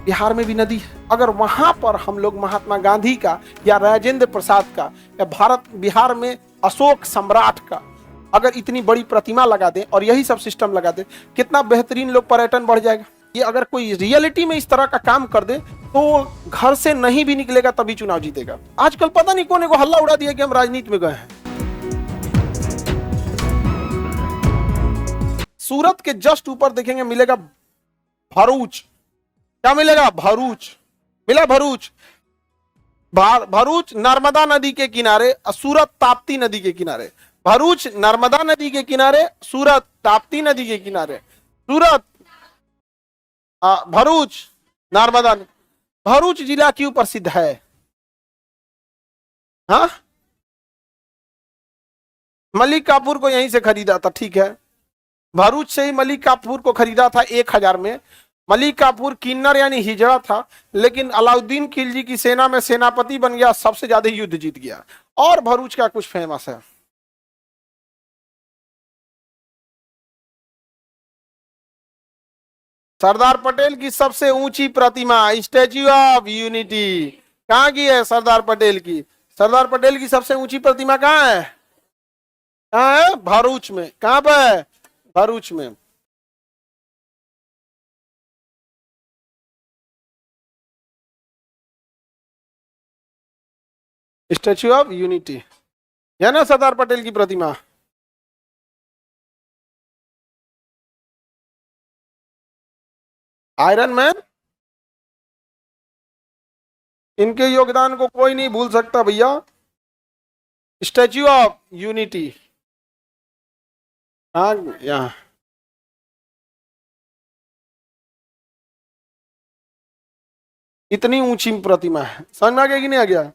बिहार में भी नदी है। अगर वहां पर हम लोग महात्मा गांधी का या राजेंद्र प्रसाद का या भारत बिहार में अशोक सम्राट का अगर इतनी बड़ी प्रतिमा लगा दें और यही सब सिस्टम लगा दें, कितना बेहतरीन लोग पर्यटन बढ़ जाएगा। ये अगर कोई रियलिटी में इस तरह का काम कर दे तो घर से नहीं भी निकलेगा तभी चुनाव जीतेगा। आजकल पता नहीं कोने को हल्ला उड़ा दिया कि हम राजनीति में गए हैं। सूरत के जस्ट ऊपर देखेंगे मिलेगा भरूच। क्या मिलेगा? भरूच मिला। भरूच भरूच नर्मदा नदी के किनारे, सूरत ताप्ती नदी के किनारे। भरूच नर्मदा नदी के किनारे, सूरत ताप्ती नदी के किनारे। सूरत भरूच नर्मदा। भरूच जिला क्यों प्रसिद्ध है? हाँ, मलिक काफूर को यहीं से खरीदा था। ठीक है, भरूच से ही मलिक काफूर को खरीदा था 1000 में। मलिक काफूर किन्नर यानी हिजड़ा था, लेकिन अलाउद्दीन खिलजी की सेना में सेनापति बन गया, सबसे ज्यादा युद्ध जीत गया। और भरूच का कुछ फेमस है? सरदार पटेल की सबसे ऊंची प्रतिमा स्टैच्यू ऑफ यूनिटी कहाँ की है? सरदार पटेल की। सरदार पटेल की सबसे ऊंची प्रतिमा कहाँ है? कहाँ है? भरूच में। कहाँ पे है? भरूच में। स्टैच्यू ऑफ यूनिटी है ना सरदार पटेल की प्रतिमा। आयरन मैन, इनके योगदान को कोई नहीं भूल सकता भैया। स्टैच्यू ऑफ यूनिटी हाँ यहाँ इतनी ऊंची प्रतिमा है। समझ में आ गया कि नहीं आ गया?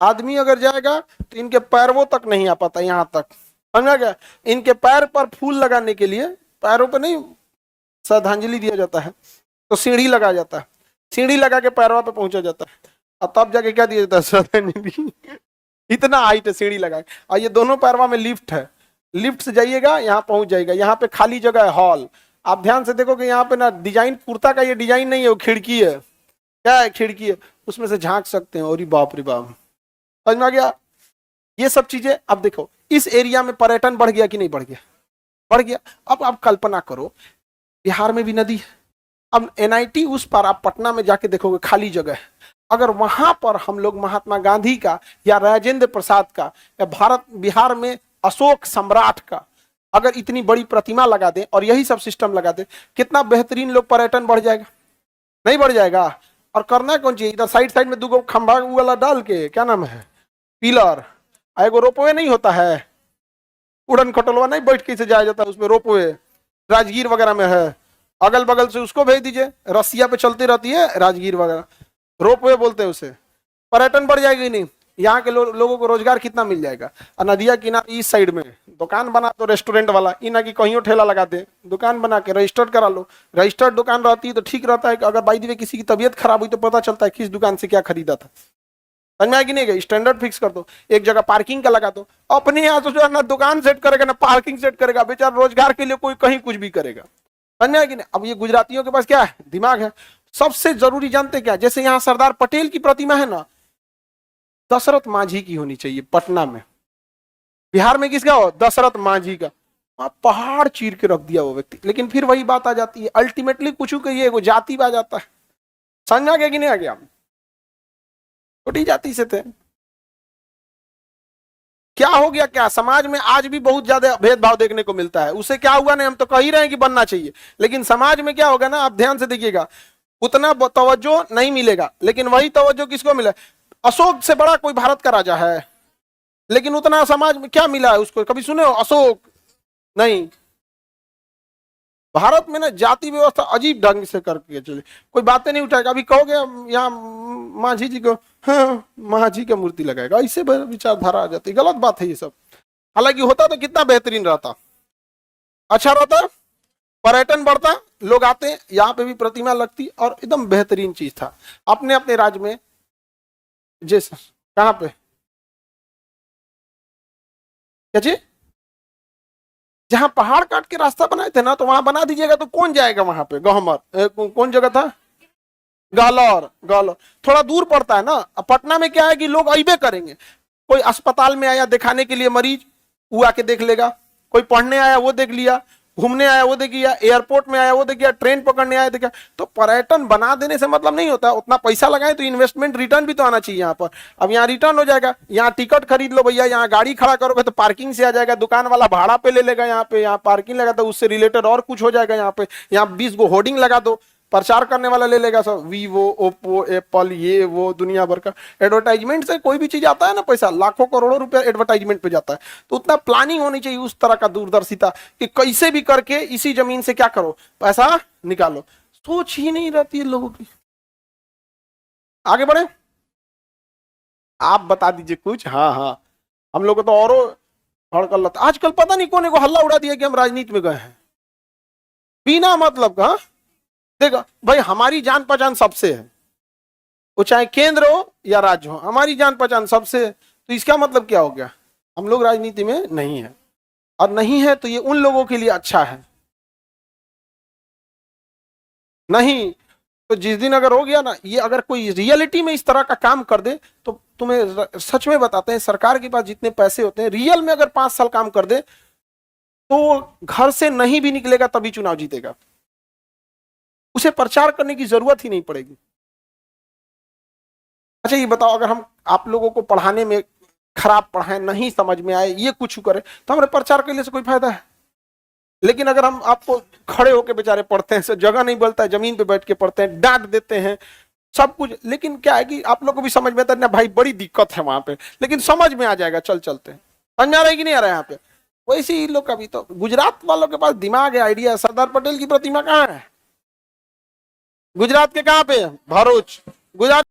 आदमी अगर जाएगा तो इनके पैरों तक नहीं आ पाता, यहां तक। समझ में आ गया? इनके पैर पर फूल लगाने के लिए पैरों पर नहीं श्रद्धांजलि दिया जाता है तो सीढ़ी लगाया जाता है। सीढ़ी लगा के पैरों पे पहुंचा जाता है और तब जाके क्या दिया जाता है? श्रद्धांजलि। इतना हाइट है सीढ़ी लगा के। और ये दोनों पैरवा में लिफ्ट है। लिफ्ट से जाइएगा यहाँ पहुंच जाएगा। यहाँ पे खाली जगह है, हॉल। आप ध्यान से देखो कि यहाँ पे ना डिजाइन, कुर्ता का ये डिजाइन नहीं है, वो खिड़की है। क्या है? खिड़की है, उसमें से झांक सकते हैं। और बाप रे बाप, समझ में आ गया? ये सब चीजें। अब देखो इस एरिया में पर्यटन बढ़ गया कि नहीं बढ़ गया? बढ़ गया। अब आप कल्पना करो बिहार में भी नदी है। अब एनआईटी उस पर आप पटना में जाके देखोगे खाली जगह है। अगर वहां पर हम लोग महात्मा गांधी का या राजेंद्र प्रसाद का या भारत बिहार में अशोक सम्राट का अगर इतनी बड़ी प्रतिमा लगा दें और यही सब सिस्टम लगा दें, कितना बेहतरीन लोग पर्यटन बढ़ जाएगा। नहीं बढ़ जाएगा? और करना कौन चाहिए? इधर साइड साइड में 2 खंभा वाला डाल के, क्या नाम है, पिलर। एगो रोपवे नहीं होता है, उड़न खटोलवा नहीं बैठ के से जाया जाता है, उसमें रोपवे राजगीर वगैरह में है। अगल बगल से उसको भेज दीजिए, रसिया पे चलती रहती है राजगीर वगैरह, रोपवे बोलते हैं उसे। पर्यटन बढ़ जाएगी नहीं? यहाँ के लोगों को रोजगार कितना मिल जाएगा। और नदिया किनारे इस साइड में दुकान बना दो, रेस्टोरेंट वाला, इना की कहीं ठेला लगा दे, दुकान बना के रजिस्टर्ड करा लो। रजिस्टर्ड दुकान रहती है तो ठीक रहता है कि अगर बाई द वे किसी की तबीयत खराब हुई तो पता चलता है किस दुकान से क्या खरीदा था। समझ में आया कि नहीं गया? स्टैंडर्ड फिक्स कर दो, एक जगह पार्किंग का लगा दो। अपने यहाँ तो जो है ना दुकान सेट करेगा ना पार्किंग सेट करेगा, बेचारा रोजगार के लिए कोई कहीं कुछ भी करेगा। समझ में आया कि नहीं? अब ये गुजरातियों के पास क्या है? दिमाग है। सबसे जरूरी जानते क्या? जैसे यहाँ सरदार पटेल की प्रतिमा है ना, दशरथ मांझी की होनी चाहिए पटना में। बिहार में किसका हो? दशरथ मांझी का। वहां पहाड़ चीर के रख दिया वो व्यक्ति। लेकिन फिर वही बात आ जाती है, अल्टीमेटली कुछ कहिए वो जाति आ जाता है। समझ आ गया कि नहीं आ गया? छोटी जाति से थे, क्या हो गया? क्या समाज में आज भी बहुत ज्यादा भेदभाव देखने को मिलता है। उसे क्या हुआ? नहीं, हम तो कह ही रहे हैं कि बनना चाहिए, लेकिन समाज में क्या होगा ना, आप ध्यान से देखिएगा, उतना तवज्जो नहीं मिलेगा। लेकिन वही तवज्जो किसको मिला? अशोक से बड़ा कोई भारत का राजा है, लेकिन उतना समाज में क्या मिला है उसको? कभी सुने हो अशोक? नहीं। भारत में ना जाति व्यवस्था अजीब ढंग से करके चले, कोई बातें नहीं उठाएगा। अभी कहोगे यहाँ मांझी जी को, हाँ मांझी की मूर्ति लगाएगा, इससे विचारधारा आ जाती। गलत बात है ये सब। हालांकि होता तो कितना बेहतरीन रहता, अच्छा रहता, पर्यटन बढ़ता, लोग आते, यहाँ पे भी प्रतिमा लगती और एकदम बेहतरीन चीज था। अपने अपने राज्य में जैसे कहाँ पे क्या चीज, जहां पहाड़ काट के रास्ता बनाए थे ना, तो वहां बना दीजिएगा तो कौन जाएगा वहां पे? गहमर कौन जगह था? गालौर, गालौर थोड़ा दूर पड़ता है ना। अब पटना में क्या है कि लोग अइबे करेंगे, कोई अस्पताल में आया दिखाने के लिए मरीज, वो आके देख लेगा, कोई पढ़ने आया वो देख लिया, घूमने आया वो देख लिया, एयरपोर्ट में आया वो देख लिया, ट्रेन पकड़ने आया देखा। तो पर्यटन बना देने से मतलब नहीं होता, उतना पैसा लगाए तो इन्वेस्टमेंट रिटर्न भी तो आना चाहिए यहाँ पर। अब यहाँ रिटर्न हो जाएगा, यहाँ टिकट खरीद लो भैया, यहाँ गाड़ी खड़ा करोगे तो पार्किंग से आ जाएगा, दुकान वाला भाड़ा पे ले लेगा, यहाँ पे यहाँ पार्किंग लगा तो उससे रिलेटेड और कुछ हो जाएगा। यहाँ पे यहाँ 20 गो होर्डिंग लगा दो, प्रचार करने वाला ले लेगा सब, वीवो ओप्पो एप्पल ये वो दुनिया भर का। एडवर्टाइजमेंट से कोई भी चीज आता है ना, पैसा लाखों करोड़ों रुपया एडवर्टाइजमेंट पे जाता है। तो उतना प्लानिंग होनी चाहिए, उस तरह का दूरदर्शिता कि कैसे भी करके इसी जमीन से क्या करो, पैसा निकालो। सोच ही नहीं रहती है लोगों की। आगे बढ़े, आप बता दीजिए कुछ। हाँ हाँ, हम लोग को तो और भड़कल रहता। आजकल पता नहीं कोने को हल्ला उड़ा दिया कि हम राजनीति में गए हैं बिना मतलब का। देखो भाई, हमारी जान पहचान सबसे है, वो चाहे केंद्र हो या राज्य हो, हमारी जान पहचान सबसे है। तो इसका मतलब क्या हो गया, हम लोग राजनीति में नहीं है, और नहीं है तो ये उन लोगों के लिए अच्छा है। नहीं तो जिस दिन अगर हो गया ना ये, अगर कोई रियलिटी में इस तरह का काम कर दे तो तुम्हें सच में बताते हैं, सरकार के पास जितने पैसे होते हैं, रियल में अगर 5 साल काम कर दे तो घर से नहीं भी निकलेगा तभी चुनाव जीतेगा, उसे प्रचार करने की जरूरत ही नहीं पड़ेगी। अच्छा ये बताओ, अगर हम आप लोगों को पढ़ाने में खराब पढ़ाएं, नहीं समझ में आए, ये कुछ करें, तो हमारे प्रचार करने से कोई फायदा है? लेकिन अगर हम आपको खड़े होकर बेचारे पढ़ते हैं, जगह नहीं बोलता है, जमीन पे बैठ के पढ़ते हैं, डांट देते हैं सब कुछ, लेकिन क्या है कि आप लोग को भी समझ में आता है ना भाई, बड़ी दिक्कत है वहां पे, लेकिन समझ में आ जाएगा चल चलते हैं। समझ में आ रहा है कि नहीं आ रहा है यहाँ पे? वैसे ही लोग का भी तो, गुजरात वालों के पास दिमाग है, आइडिया है। सरदार पटेल की प्रतिमा कहाँ है? गुजरात के कहाँ पे? भरूच। गुजरात